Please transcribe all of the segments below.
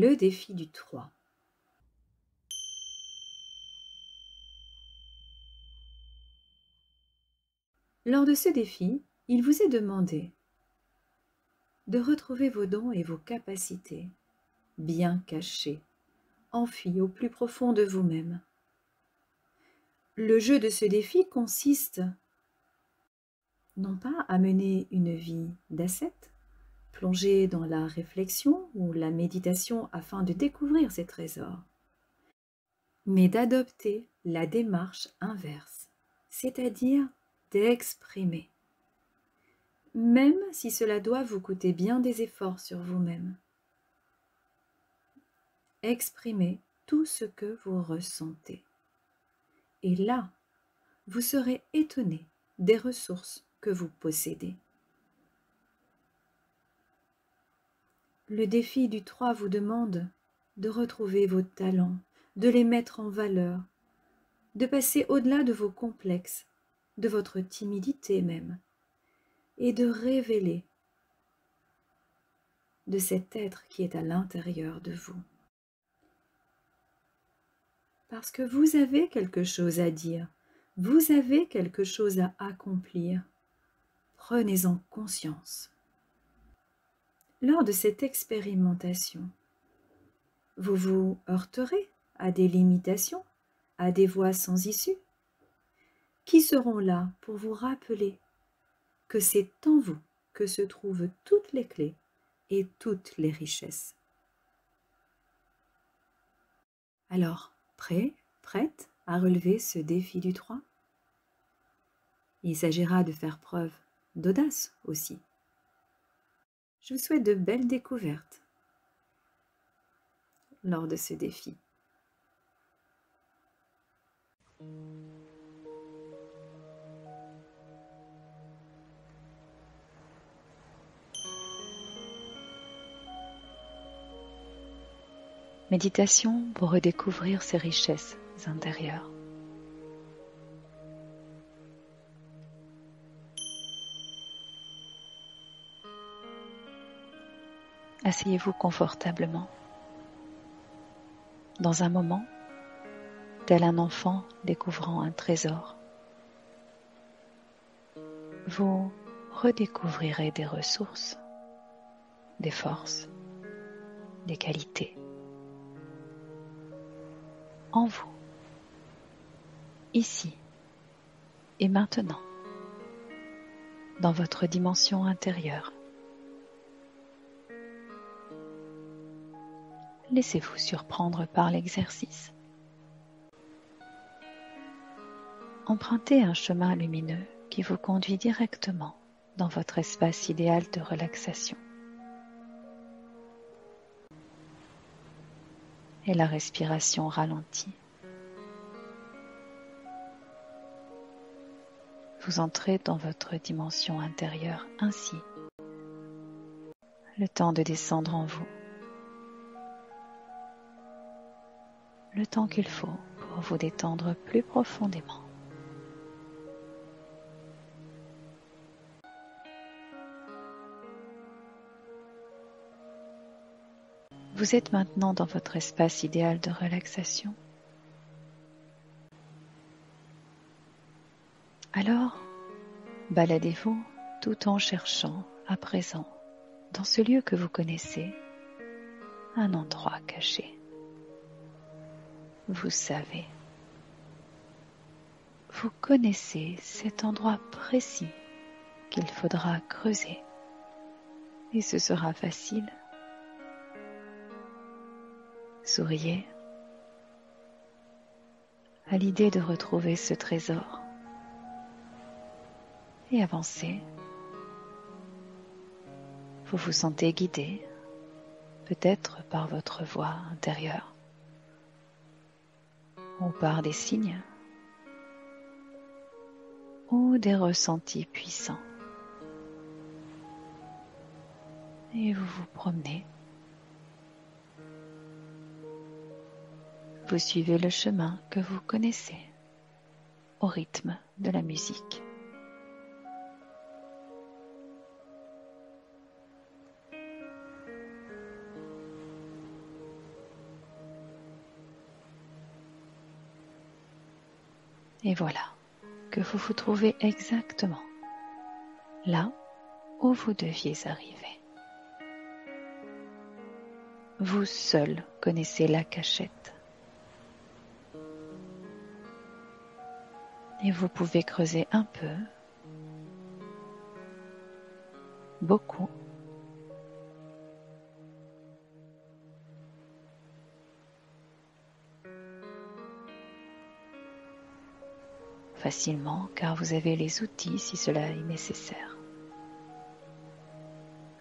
Le défi du 3. Lors de ce défi, il vous est demandé de retrouver vos dons et vos capacités, bien cachés, enfuis au plus profond de vous-même. Le jeu de ce défi consiste non pas à mener une vie d'ascète, plongé dans la réflexion ou la méditation afin de découvrir ces trésors, mais d'adopter la démarche inverse, c'est-à-dire d'exprimer, même si cela doit vous coûter bien des efforts sur vous-même. Exprimez tout ce que vous ressentez. Et là, vous serez étonné des ressources que vous possédez. Le défi du 3 vous demande de retrouver vos talents, de les mettre en valeur, de passer au-delà de vos complexes, de votre timidité même, et de révéler de cet être qui est à l'intérieur de vous. Parce que vous avez quelque chose à dire, vous avez quelque chose à accomplir. Prenez-en conscience. Lors de cette expérimentation, vous vous heurterez à des limitations, à des voies sans issue, qui seront là pour vous rappeler que c'est en vous que se trouvent toutes les clés et toutes les richesses. Alors, prête à relever ce défi du 3 ? Il s'agira de faire preuve d'audace aussi. Je vous souhaite de belles découvertes lors de ce défi. Méditation pour redécouvrir ses richesses intérieures. Asseyez-vous confortablement. Dans un moment, tel un enfant découvrant un trésor, vous redécouvrirez des ressources, des forces, des qualités en vous, ici et maintenant, dans votre dimension intérieure. Laissez-vous surprendre par l'exercice. Empruntez un chemin lumineux qui vous conduit directement dans votre espace idéal de relaxation. Et la respiration ralentit. Vous entrez dans votre dimension intérieure ainsi. Le temps de descendre en vous. Le temps qu'il faut pour vous détendre plus profondément. Vous êtes maintenant dans votre espace idéal de relaxation. Alors, baladez-vous tout en cherchant à présent, dans ce lieu que vous connaissez, un endroit caché. Vous savez, vous connaissez cet endroit précis qu'il faudra creuser et ce sera facile. Souriez à l'idée de retrouver ce trésor et avancez. Vous vous sentez guidé, peut-être par votre voix intérieure ou par des signes ou des ressentis puissants. Et vous vous promenez. Vous suivez le chemin que vous connaissez au rythme de la musique. Et voilà que vous vous trouvez exactement là où vous deviez arriver. Vous seul connaissez la cachette. Et vous pouvez creuser un peu, beaucoup, facilement car vous avez les outils si cela est nécessaire.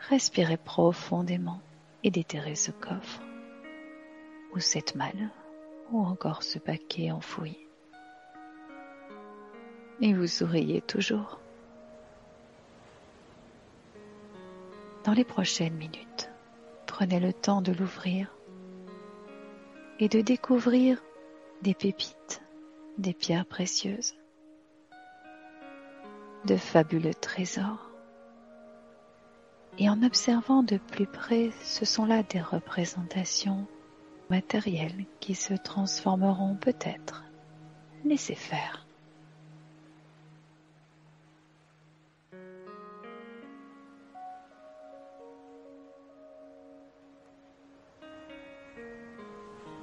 Respirez profondément et déterrez ce coffre, ou cette malle, ou encore ce paquet enfoui. Et vous souriez toujours. Dans les prochaines minutes, prenez le temps de l'ouvrir et de découvrir des pépites, des pierres précieuses, de fabuleux trésors. Et en observant de plus près, ce sont là des représentations matérielles qui se transformeront peut-être. Laissez faire.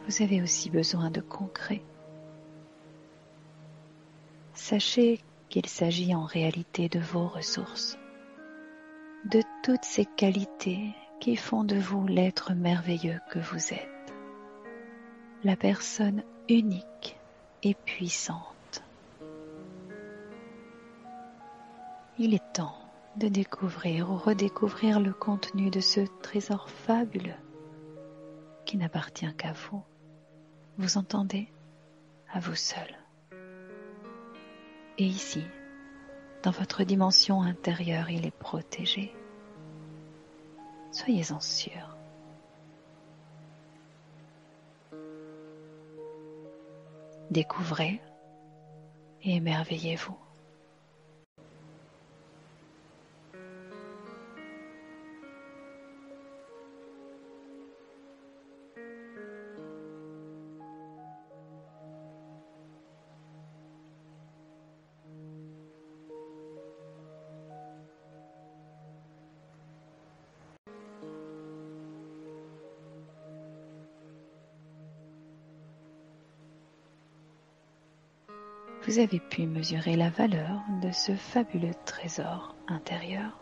Vous avez aussi besoin de concret. Sachez qu'il s'agit en réalité de vos ressources, de toutes ces qualités qui font de vous l'être merveilleux que vous êtes, la personne unique et puissante. Il est temps de découvrir ou redécouvrir le contenu de ce trésor fabuleux qui n'appartient qu'à vous. Vous entendez? À vous seul. Et ici, dans votre dimension intérieure, il est protégé. Soyez-en sûrs. Découvrez et émerveillez-vous. Vous avez pu mesurer la valeur de ce fabuleux trésor intérieur.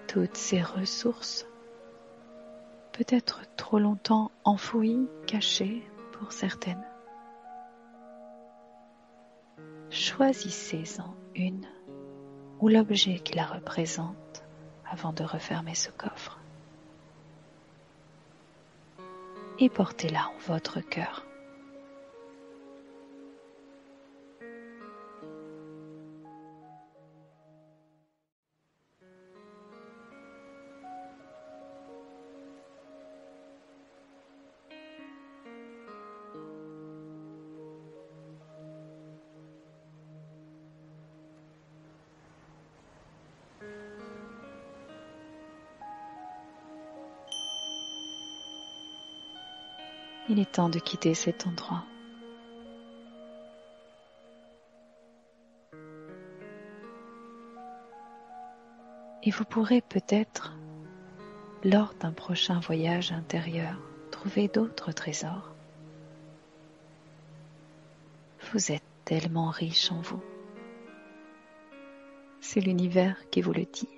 Toutes ces ressources, peut-être trop longtemps enfouies, cachées pour certaines. Choisissez-en une ou l'objet qui la représente avant de refermer ce coffre. Et portez-la en votre cœur. Il est temps de quitter cet endroit. Et vous pourrez peut-être, lors d'un prochain voyage intérieur, trouver d'autres trésors. Vous êtes tellement riche en vous. C'est l'univers qui vous le dit.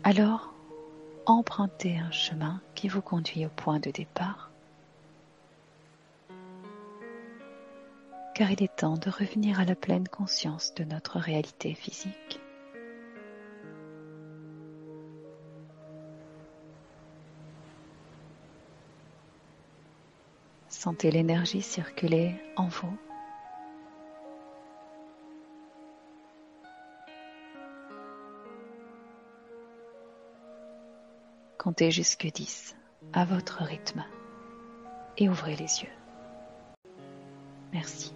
Alors, empruntez un chemin qui vous conduit au point de départ, car il est temps de revenir à la pleine conscience de notre réalité physique. Sentez l'énergie circuler en vous. Comptez jusque 10 à votre rythme et ouvrez les yeux. Merci.